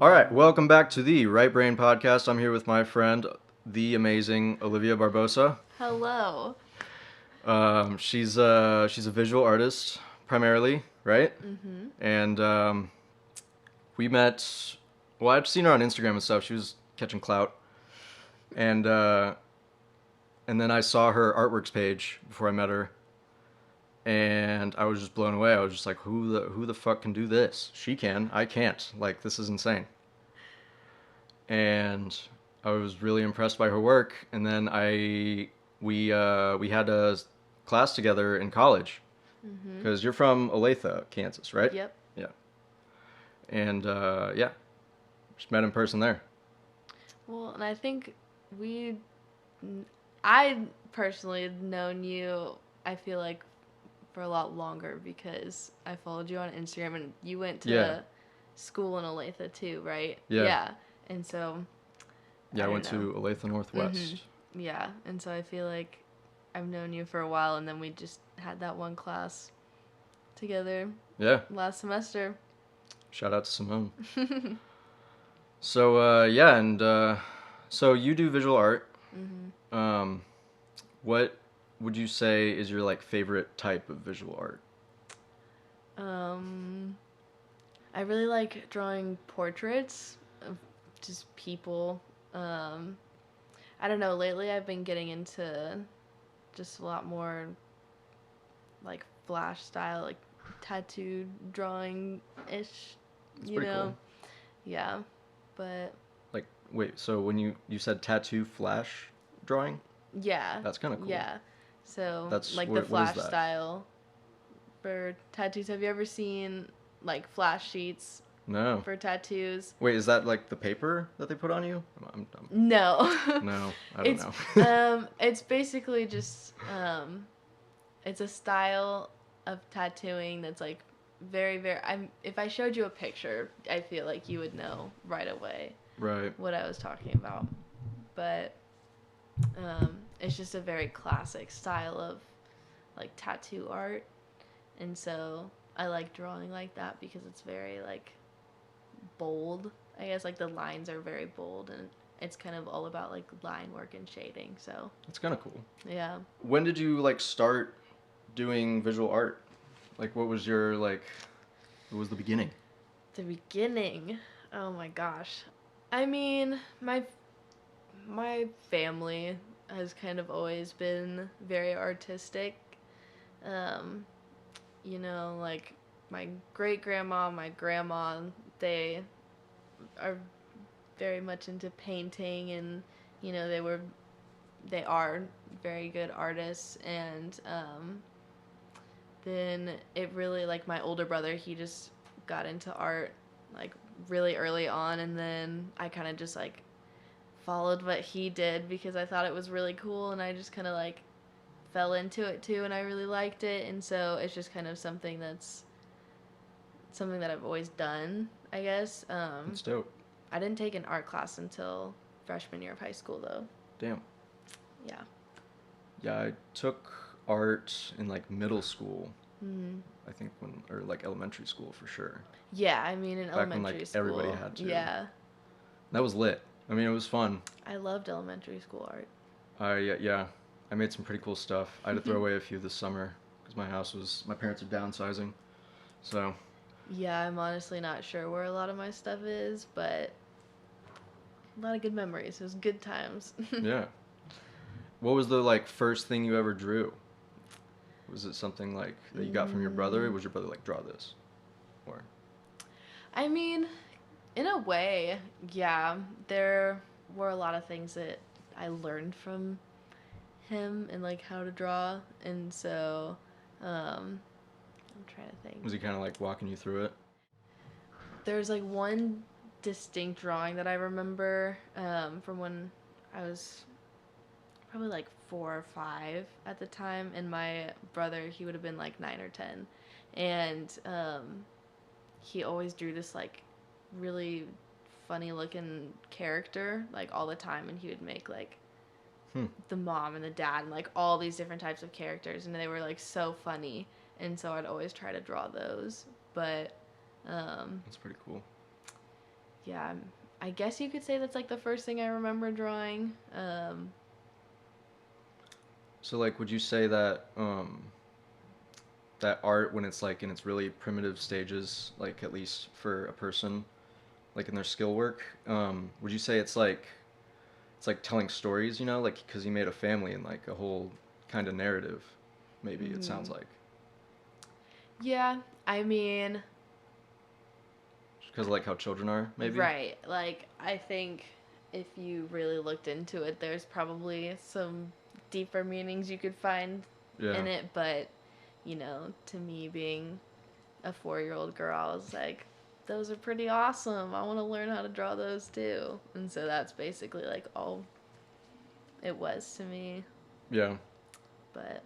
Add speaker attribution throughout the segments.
Speaker 1: All right, welcome back to the Right Brain Podcast. I'm here with my friend, the amazing Olivia Barbosa.
Speaker 2: Hello.
Speaker 1: She's a visual artist primarily, right?
Speaker 2: Mm-hmm.
Speaker 1: And we met. Well, I'd seen her on Instagram and stuff. She was catching clout, and uh, and then I saw her artworks page before I met her, and I was just blown away. I was just like, who the fuck can do this? She can. I can't. Like, this is insane. And I was really impressed by her work. And then we had a class together in college
Speaker 2: Mm-hmm.
Speaker 1: because you're from Olathe, Kansas, right?
Speaker 2: Yep.
Speaker 1: Yeah. And yeah, just met in person there.
Speaker 2: Well, and I think we, I personally have known you, I feel like, for a lot longer because I followed you on Instagram and you went
Speaker 1: Yeah.
Speaker 2: to school in Olathe too, right?
Speaker 1: Yeah.
Speaker 2: Yeah. And so,
Speaker 1: Yeah, I
Speaker 2: I
Speaker 1: went
Speaker 2: don't know.
Speaker 1: to Olathe Northwest.
Speaker 2: Yeah. And so I feel like I've known you for a while and then we just had that one class together
Speaker 1: Yeah.
Speaker 2: last semester.
Speaker 1: Shout out to Simone. So yeah, and so you do visual art.
Speaker 2: Mm-hmm.
Speaker 1: What would you say is your like favorite type of visual art?
Speaker 2: Um, I really like drawing portraits of just people. Um, I don't know, lately I've been getting into just a lot more like flash style, like tattoo drawing ish,
Speaker 1: That's
Speaker 2: you
Speaker 1: pretty
Speaker 2: know?
Speaker 1: cool.
Speaker 2: Yeah, but
Speaker 1: Like, wait, so when you said tattoo flash drawing,
Speaker 2: yeah,
Speaker 1: that's kind of cool.
Speaker 2: yeah. So,
Speaker 1: That's
Speaker 2: like the
Speaker 1: what is
Speaker 2: flash
Speaker 1: that?
Speaker 2: style for tattoos. Have you ever seen like flash sheets
Speaker 1: No.
Speaker 2: for tattoos?
Speaker 1: Wait, is that like the paper that they put on you?
Speaker 2: No.
Speaker 1: No, I don't
Speaker 2: It's
Speaker 1: know.
Speaker 2: it's basically just it's a style of tattooing that's like very I'm if I showed you a picture, I feel like you would know right away
Speaker 1: Right.
Speaker 2: what I was talking about. But it's just a very classic style of like tattoo art. And so I like drawing like that because it's very like bold. I guess like the lines are very bold and it's kind of all about like line work and shading. So
Speaker 1: That's kind of cool.
Speaker 2: yeah.
Speaker 1: When did you like start doing visual art? Like, what was your like? What was the beginning?
Speaker 2: The beginning. Oh my gosh. I mean, my family has kind of always been very artistic. Um, like my great grandma, my grandma, they are very much into painting and they are very good artists and then it really like my older brother he just got into art like really early on and then I kind of just like followed what he did because I thought it was really cool and I just kind of like fell into it too and I really liked it and so it's just kind of something that I've always done, I guess.
Speaker 1: It's dope.
Speaker 2: I didn't take an art class until freshman year of high school though.
Speaker 1: Damn.
Speaker 2: Yeah.
Speaker 1: Yeah, I took art in like middle school.
Speaker 2: Mm-hmm.
Speaker 1: I think or like elementary school for sure.
Speaker 2: Yeah, I mean in
Speaker 1: Back when
Speaker 2: elementary
Speaker 1: like
Speaker 2: school.
Speaker 1: everybody had to.
Speaker 2: Yeah.
Speaker 1: That was lit. I mean, it was fun.
Speaker 2: I loved elementary school art.
Speaker 1: Yeah, I made some pretty cool stuff. I had to throw away a few this summer because my parents are downsizing. So,
Speaker 2: Yeah, I'm honestly not sure where a lot of my stuff is, but a lot of good memories. It was good times.
Speaker 1: yeah. What was the like first thing you ever drew? Was it something like that you got from your brother? Or was your brother like draw this? Or
Speaker 2: I mean, in a way, yeah, there were a lot of things that I learned from him and like how to draw, and so I'm trying to think.
Speaker 1: was he kind of like walking you through it?
Speaker 2: There's like one distinct drawing that I remember from when I was probably like 4 or 5 at the time, and my brother he would have been like 9 or 10, and he always drew this like really funny looking character like all the time, and he would make like the mom and the dad and like all these different types of characters, and they were like so funny, and so I'd always try to draw those, but
Speaker 1: That's pretty cool.
Speaker 2: yeah, I guess you could say that's like the first thing I remember drawing.
Speaker 1: So like, would you say that that art when it's like in its really primitive stages, like at least for a person, like in their skill work, would you say it's like telling stories, you know, like because you made a family and like a whole kind of narrative, maybe it sounds
Speaker 2: hmm
Speaker 1: like,
Speaker 2: Yeah, I mean,
Speaker 1: because of like how children are, maybe.
Speaker 2: right. Like, I think if you really looked into it, there's probably some deeper meanings you could find
Speaker 1: Yeah,
Speaker 2: in it. But, to me, being a 4-year old girl, I was like, those are pretty awesome. I want to learn how to draw those too. And so that's basically like all it was to me.
Speaker 1: yeah.
Speaker 2: But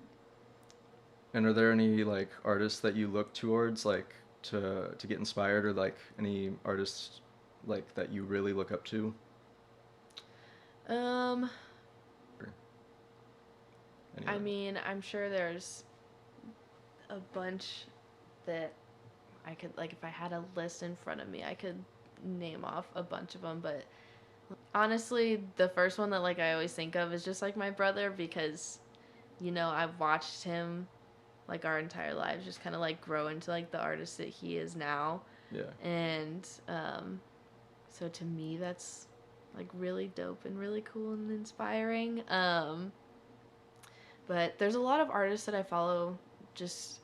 Speaker 1: And are there any like artists that you look towards, like to get inspired, or like any artists like that you really look up to?
Speaker 2: um
Speaker 1: Or any
Speaker 2: I
Speaker 1: other?
Speaker 2: mean, I'm sure there's a bunch that I could, like, if I had a list in front of me, I could name off a bunch of them, but honestly, the first one that like I always think of is just like my brother because I've watched him like our entire lives just kind of like grow into like the artist that he is now.
Speaker 1: Yeah,
Speaker 2: And so to me that's like really dope and really cool and inspiring. But there's a lot of artists that I follow just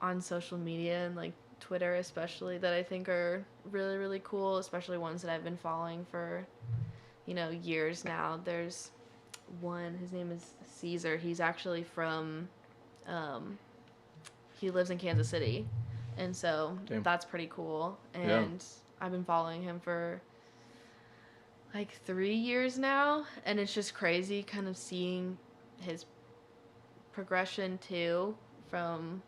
Speaker 2: on social media and like Twitter especially that I think are really really cool, especially ones that I've been following for years now. There's one, his name is Caesar. He's actually from um, he lives in Kansas City, and so
Speaker 1: damn.
Speaker 2: that's pretty cool.
Speaker 1: Yeah,
Speaker 2: And I've been following him for like 3 years now, and it's just crazy kind of seeing his progression too from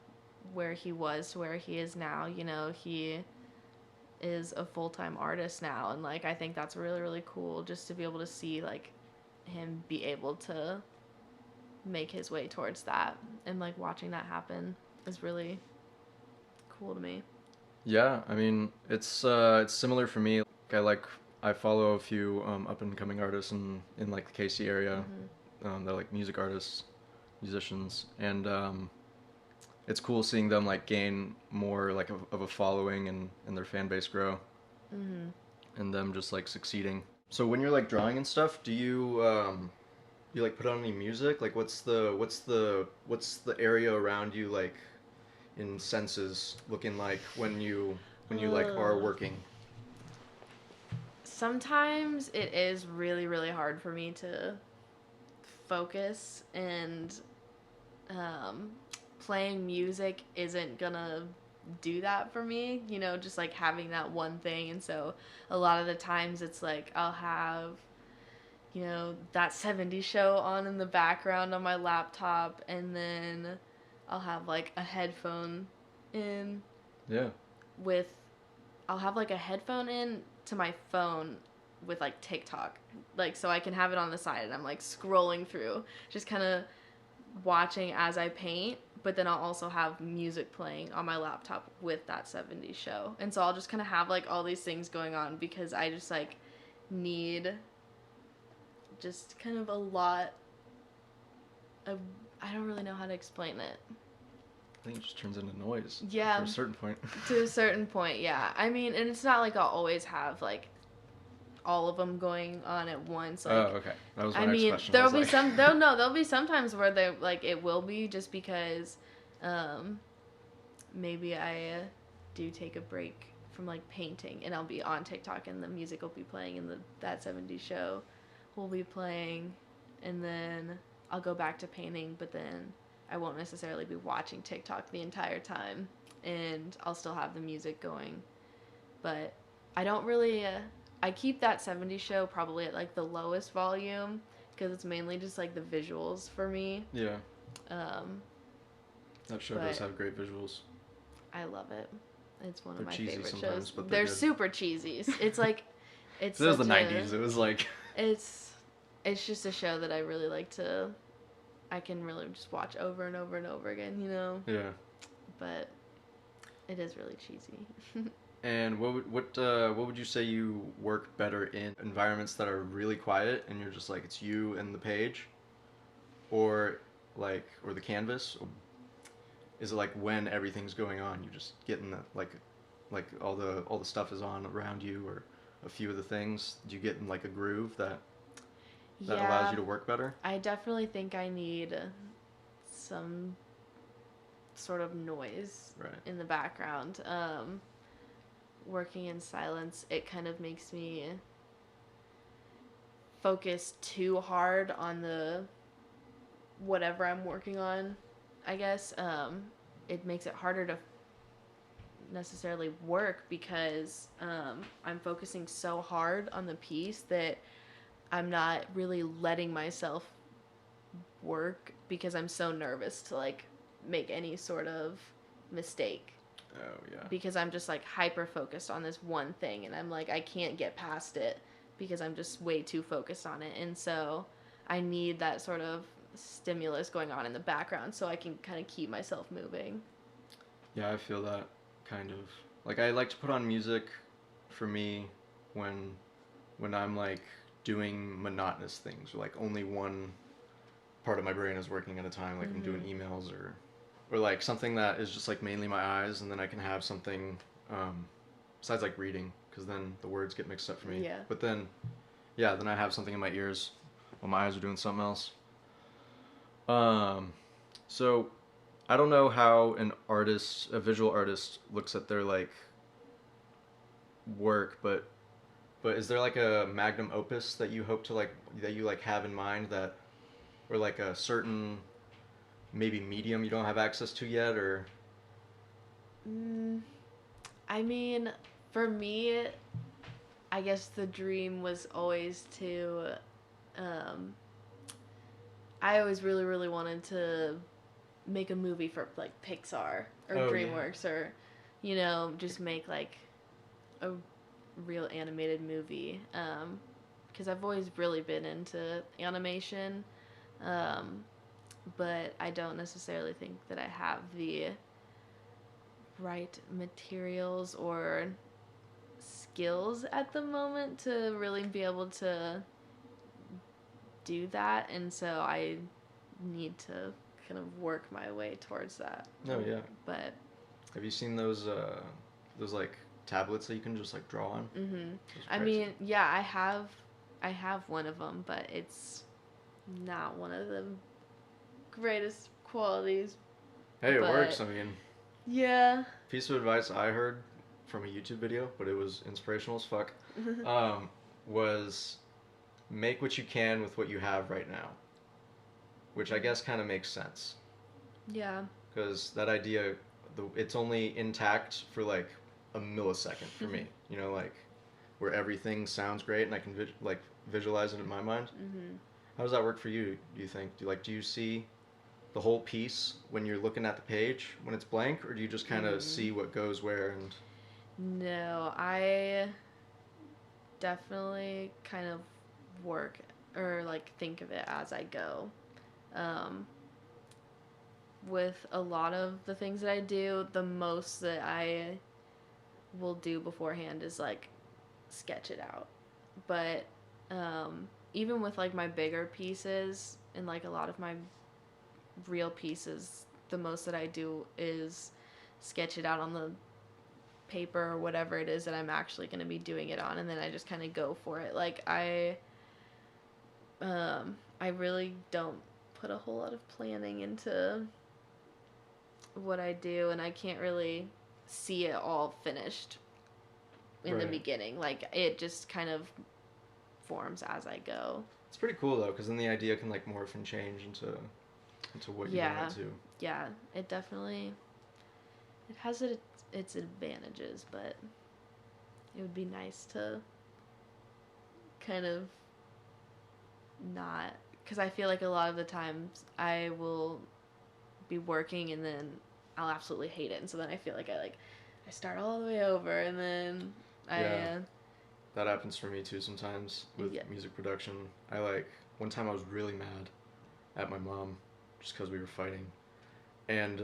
Speaker 2: where he was to where he is now. He is a full-time artist now, and like I think that's really really cool just to be able to see like him be able to make his way towards that, and like watching that happen is really cool to me.
Speaker 1: yeah. I mean, it's similar for me. I follow a few up and coming artists in like the KC area.
Speaker 2: Mhm.
Speaker 1: They're like music artists, musicians, and it's cool seeing them like gain more like of a following and their fan base grow,
Speaker 2: Mhm.
Speaker 1: and them just like succeeding. So when you're like drawing and stuff, do you like put on any music? Like what's the area around you like in senses looking like when you like are
Speaker 2: Ugh.
Speaker 1: working?
Speaker 2: Sometimes it is really really hard for me to focus, and um, playing music isn't gonna do that for me, just like having that one thing. And so a lot of the times it's like I'll have that 70s show on in the background on my laptop, and then I'll have like a headphone in
Speaker 1: Yeah.
Speaker 2: with I'll have like a headphone in to my phone with like TikTok, like so I can have it on the side and I'm like scrolling through just kind of watching as I paint, but then I'll also have music playing on my laptop with that 70s show. And so I'll just kind of have like all these things going on because I just like need just kind of a lot of, I don't really know how to explain it.
Speaker 1: I think it just turns into noise after
Speaker 2: Yeah,
Speaker 1: a certain point.
Speaker 2: to a certain point, yeah. I mean, and it's not like I'll always have like all of them going on at once.
Speaker 1: Oh,
Speaker 2: Like,
Speaker 1: okay. That was my
Speaker 2: I
Speaker 1: next
Speaker 2: mean,
Speaker 1: question. I
Speaker 2: there'll
Speaker 1: was
Speaker 2: be
Speaker 1: like,
Speaker 2: some. There'll be some times where they like it will be just because, um, maybe I do take a break from like painting and I'll be on TikTok and the music will be playing and that 70s show will be playing, and then I'll go back to painting, but then I won't necessarily be watching TikTok the entire time, and I'll still have the music going. But I don't really I keep that 70s show probably at like the lowest volume because it's mainly just like the visuals for me.
Speaker 1: yeah,
Speaker 2: Um,
Speaker 1: that show does
Speaker 2: but
Speaker 1: have great visuals.
Speaker 2: I love it. It's one of
Speaker 1: They're
Speaker 2: my
Speaker 1: cheesy
Speaker 2: favorite
Speaker 1: sometimes,
Speaker 2: shows.
Speaker 1: but they're
Speaker 2: They're
Speaker 1: good.
Speaker 2: super cheesy. It's like it's
Speaker 1: So it was the
Speaker 2: such a
Speaker 1: 90s. It was like,
Speaker 2: it's it's just a show that I really like to I can really just watch over and over and over again,
Speaker 1: yeah.
Speaker 2: But it is really cheesy.
Speaker 1: And what would you say you work better in environments that are really quiet and you're just like it's you and the page, or or the canvas? Or is it like when everything's going on, you just get in the like all the stuff is on around you, or a few of the things? Do you get in like a groove that allows
Speaker 2: Yeah,
Speaker 1: you to work better?
Speaker 2: I definitely think I need some sort of noise
Speaker 1: Right.
Speaker 2: in the background. Working in silence, it kind of makes me focus too hard on the whatever I'm working on, I guess. It makes it harder to necessarily work because I'm focusing so hard on the piece that I'm not really letting myself work because I'm so nervous to like make any sort of mistake
Speaker 1: Oh yeah.
Speaker 2: because I'm just like hyper focused on this one thing and I'm like I can't get past it because I'm just way too focused on it. And so I need that sort of stimulus going on in the background so I can kind of keep myself moving.
Speaker 1: Yeah, I feel that kind of. Like I like to put on music for me when I'm like doing monotonous things, or like only one part of my brain is working at a time, like I'm doing
Speaker 2: Mhm.
Speaker 1: emails, or like something that is just like mainly my eyes, and then I can have something besides like reading, because then the words get mixed up for me.
Speaker 2: Yeah.
Speaker 1: But then yeah, then I have something in my ears while my eyes are doing something else. Um, so I don't know how a visual artist, looks at their like work, but is there like a magnum opus that you hope to like that you like have in mind, that, or like a certain maybe medium you don't have access to yet, or
Speaker 2: Mm, I mean, for me, I guess the dream was always to um I always really really wanted to make a movie for like Pixar or
Speaker 1: oh yeah,
Speaker 2: DreamWorks or just make like a real animated movie because I've always really been into animation um, but I don't necessarily think that I have the right materials or skills at the moment to really be able to do that, and so I need to kind of work my way towards that.
Speaker 1: oh yeah.
Speaker 2: But
Speaker 1: Have you seen those like tablets that you can just like draw on?
Speaker 2: mhm.
Speaker 1: Those
Speaker 2: I
Speaker 1: are pricey.
Speaker 2: mean, yeah, I have one of them, but it's not one of the greatest qualities.
Speaker 1: Hey, it works.
Speaker 2: But
Speaker 1: I mean,
Speaker 2: yeah.
Speaker 1: piece of advice I heard from a YouTube video, but it was inspirational as fuck. Um, was make what you can with what you have right now, which I guess kind of makes sense,
Speaker 2: Yeah.
Speaker 1: because that idea, it's only intact for like a millisecond for me. You know, like where everything sounds great and I can visualize it in my mind.
Speaker 2: Mhm.
Speaker 1: How does that work for you? Do you think? Do you see the whole piece when you're looking at the page when it's blank, or do you just kind of
Speaker 2: Mm.
Speaker 1: see what goes where and?
Speaker 2: No, I definitely kind of work or like think of it as I go. Um, with a lot of the things that I do, the most that I will do beforehand is like sketch it out. But even with like my bigger pieces and like a lot of my real pieces, the most that I do is sketch it out on the paper or whatever it is that I'm actually going to be doing it on, and then I just kind of go for it. Like I really don't put a whole lot of planning into what I do, and I can't really see it all finished in the
Speaker 1: Right.
Speaker 2: beginning. Like it just kind of forms as I go.
Speaker 1: It's pretty cool though, because then the idea can like morph and change into what you want
Speaker 2: Yeah,
Speaker 1: it to.
Speaker 2: yeah, it definitely it has its advantages, but it would be nice to kind of not, because I feel like a lot of the times I will be working and then I'll absolutely hate it, and so then I feel like I start all the way over, and then
Speaker 1: Yeah,
Speaker 2: I
Speaker 1: that happens for me too sometimes with
Speaker 2: yeah.
Speaker 1: music production. I one time I was really mad at my mom just because we were fighting, and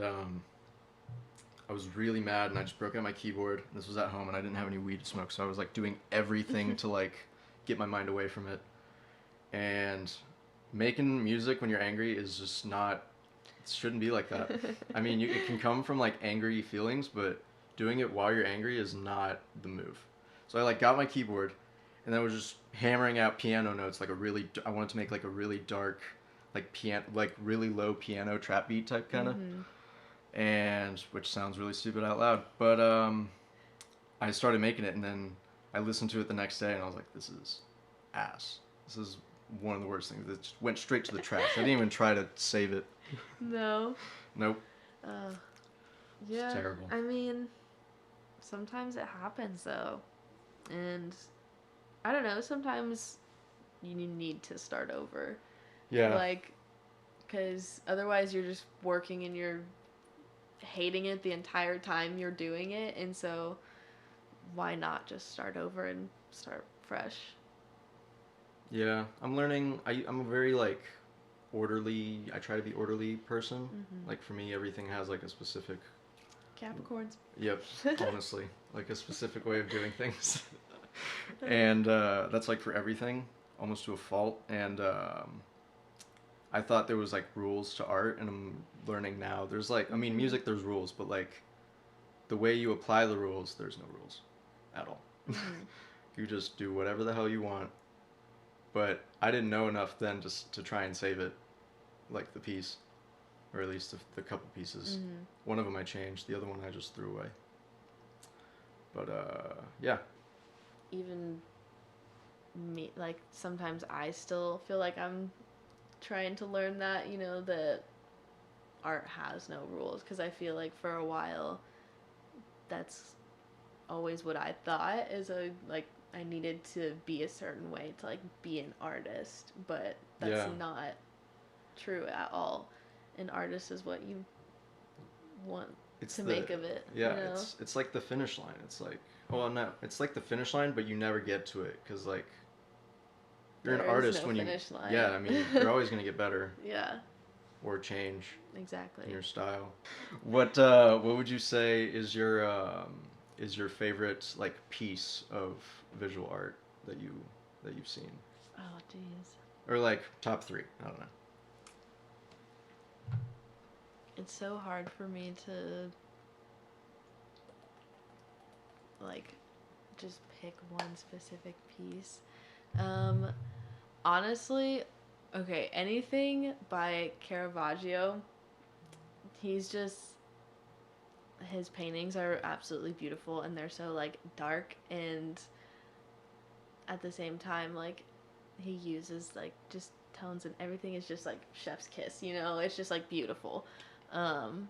Speaker 1: I was really mad and I just broke out my keyboard. This was at home and I didn't have any weed to smoke, so I was like doing everything to like get my mind away from it. And making music when you're angry is just not, it shouldn't be like that. I mean, it can come from like angry feelings, but doing it while you're angry is not the move. So I like got my keyboard and then was just hammering out piano notes like a really, I wanted to make like a really dark, like piano, like really low piano trap beat type kind of,
Speaker 2: Mm-hmm.
Speaker 1: and which sounds really stupid out loud, but I started making it and then I listened to it the next day and I was like, this is ass. This is one of the worst things. It just went straight to the trash. I didn't even try to save it.
Speaker 2: No.
Speaker 1: Nope.
Speaker 2: Uh,
Speaker 1: It's
Speaker 2: yeah.
Speaker 1: terrible.
Speaker 2: I mean, sometimes it happens though, and I don't know. Sometimes you need to start over,
Speaker 1: Yeah.
Speaker 2: like, because otherwise you're just working and you're hating it the entire time you're doing it, and so why not just start over and start fresh?
Speaker 1: Yeah. I'm learning. I'm a very like orderly. I try to be orderly person.
Speaker 2: Mm-hmm.
Speaker 1: Like for me, everything has like a specific.
Speaker 2: Capricorns.
Speaker 1: Yep. Honestly, like a specific way of doing things. And that's like for everything, almost to a fault. And I thought there was like rules to art, and I'm learning now. There's like, I mean, music, there's rules, but like the way you apply the rules, there's no rules at all.
Speaker 2: Mm-hmm.
Speaker 1: You just do whatever the hell you want. But I didn't know enough then just to try and save it, like the piece, or at least the couple pieces.
Speaker 2: Mm-hmm.
Speaker 1: One of them I changed, the other one I just threw away. But yeah,
Speaker 2: Even me, like sometimes I still feel like I'm trying to learn that, that art has no rules, because I feel like for a while that's always what I thought is I needed to be a certain way to like be an artist, but that's
Speaker 1: yeah.
Speaker 2: not true at all. An artist is what you want
Speaker 1: It's
Speaker 2: to
Speaker 1: the
Speaker 2: make of it.
Speaker 1: yeah. It's like the finish line. It's like, well, no, it's like the finish line, but you never get to it because like you're an
Speaker 2: There is
Speaker 1: artist
Speaker 2: no
Speaker 1: when you
Speaker 2: finish line.
Speaker 1: yeah. I mean, you're always gonna get better
Speaker 2: Yeah,
Speaker 1: or change
Speaker 2: exactly.
Speaker 1: in your style. What would you say is your favorite like piece of visual art that you've seen,
Speaker 2: Oh, jeez.
Speaker 1: or like top three? I don't know.
Speaker 2: It's so hard for me to like just pick one specific piece. Um, honestly, okay, anything by Caravaggio, he's just his paintings are absolutely beautiful, and they're so like dark, and at the same time like he uses like just tones, and everything is just like chef's kiss, it's just like beautiful. Um,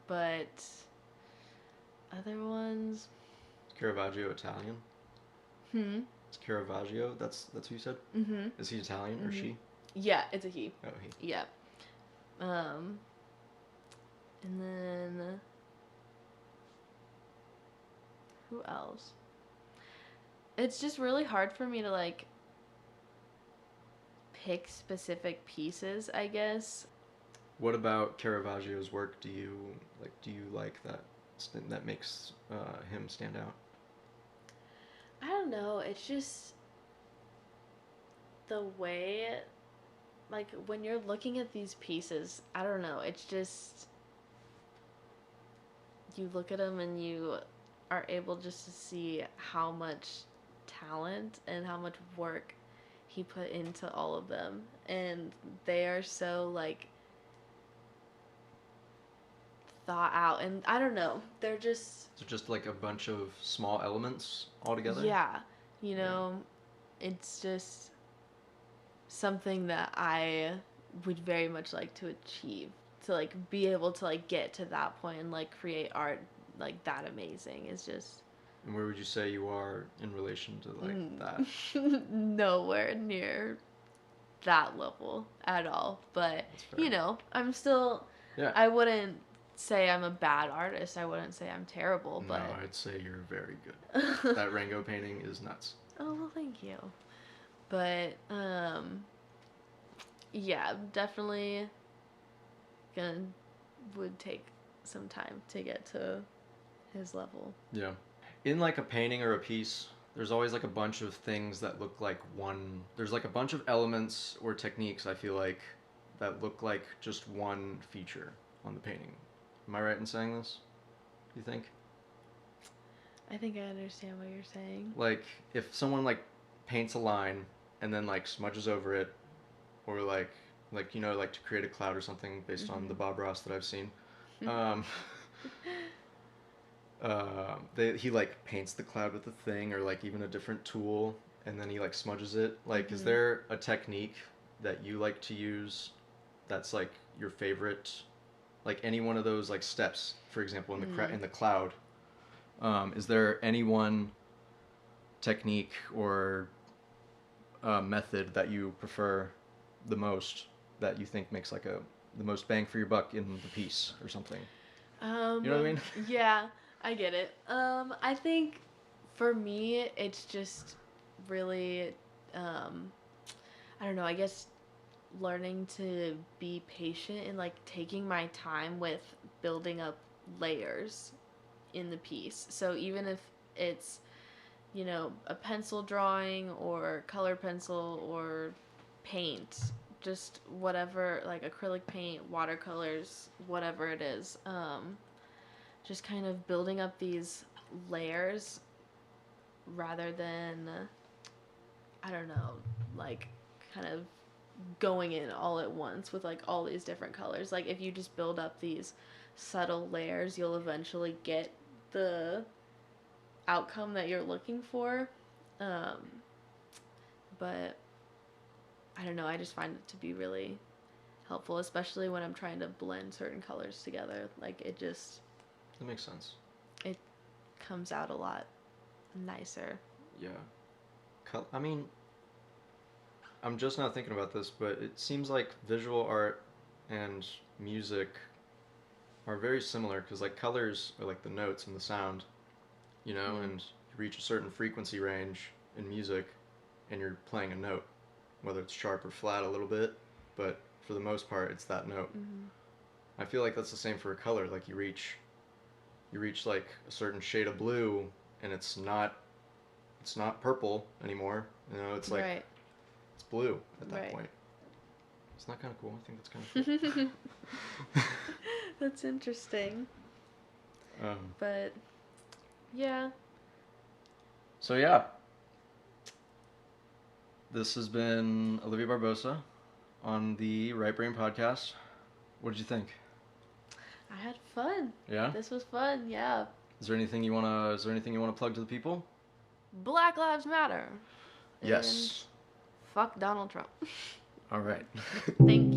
Speaker 2: but other ones,
Speaker 1: Caravaggio Italian.
Speaker 2: hmm.
Speaker 1: It's Caravaggio. That's who you said.
Speaker 2: Mhm.
Speaker 1: Is he Italian or
Speaker 2: Mhm.
Speaker 1: she?
Speaker 2: Yeah, it's a he.
Speaker 1: Oh, he.
Speaker 2: Yeah. Um, and then who else? It's just really hard for me to like pick specific pieces, I guess.
Speaker 1: What about Caravaggio's work do you like? Do you like that makes him stand out?
Speaker 2: I don't know, it's just the way like when you're looking at these pieces, I don't know, it's just you look at them and you are able just to see how much talent and how much work he put into all of them, and they are so like thought out, and I don't know, they're just
Speaker 1: So just like a bunch of small elements all together.
Speaker 2: yeah,
Speaker 1: Yeah.
Speaker 2: it's just something that I would very much like to achieve, to like be able to like get to that point and like create art like that amazing is just
Speaker 1: And where would you say you are in relation to like that?
Speaker 2: nowhere near that level at all. But
Speaker 1: That's fair.
Speaker 2: I'm still
Speaker 1: Yeah.
Speaker 2: I wouldn't say I'm a bad artist. I wouldn't say I'm terrible,
Speaker 1: No,
Speaker 2: but
Speaker 1: I'd say you're very good. That Rango painting is nuts.
Speaker 2: oh, well, thank you. But yeah, definitely gonna would take some time to get to his level.
Speaker 1: Yeah. In like a painting or a piece, there's always like a bunch of things that look like one. There's like a bunch of elements or techniques, I feel like, that look like just one feature on the painting. Am I right in saying this? Do you think?
Speaker 2: I think I understand what you're saying.
Speaker 1: Like if someone like paints a line and then like smudges over it, or like you know like to create a cloud or something based on the Bob Ross that I've seen. Um, he like paints the cloud with a thing or like even a different tool, and then he like smudges it. Like, is there a technique that you like to use that's like your favorite? Like any one of those like steps, for example, in the cloud. Is there any one technique or method that you prefer the most that you think makes like the most bang for your buck in the piece or something? You know what I mean?
Speaker 2: Yeah, I get it. I think for me, it's just really, I don't know, I guess learning to be patient and like taking my time with building up layers in the piece. So even if it's, a pencil drawing or color pencil or paint, just whatever, like acrylic paint, watercolors, whatever it is, just kind of building up these layers rather than, I don't know, like kind of going in all at once with like all these different colors. Like if you just build up these subtle layers, you'll eventually get the outcome that you're looking for. Um, but I don't know, I just find it to be really helpful, especially when I'm trying to blend certain colors together. Like
Speaker 1: That makes sense.
Speaker 2: it comes out a lot nicer.
Speaker 1: Yeah. I mean, I'm just not thinking about this, but it seems like visual art and music are very similar because like colors are like the notes and the sound, you know, and you reach a certain frequency range in music and you're playing a note, whether it's sharp or flat a little bit, but for the most part it's that note. I feel like that's the same for a color. Like you reach like a certain shade of blue and it's not purple anymore. You know, it's like
Speaker 2: Right.
Speaker 1: it's blue at that
Speaker 2: Right.
Speaker 1: point. Isn't that kind of cool? I think that's kind of cool.
Speaker 2: That's interesting. But yeah.
Speaker 1: So yeah, this has been Olivia Barbosa on the Right Brain Podcast. What did you think?
Speaker 2: I had fun.
Speaker 1: Yeah?
Speaker 2: This was fun, yeah.
Speaker 1: Is there anything you wanna plug to the people?
Speaker 2: Black Lives Matter.
Speaker 1: Yes.
Speaker 2: And fuck Donald Trump.
Speaker 1: All right.
Speaker 2: Thank you.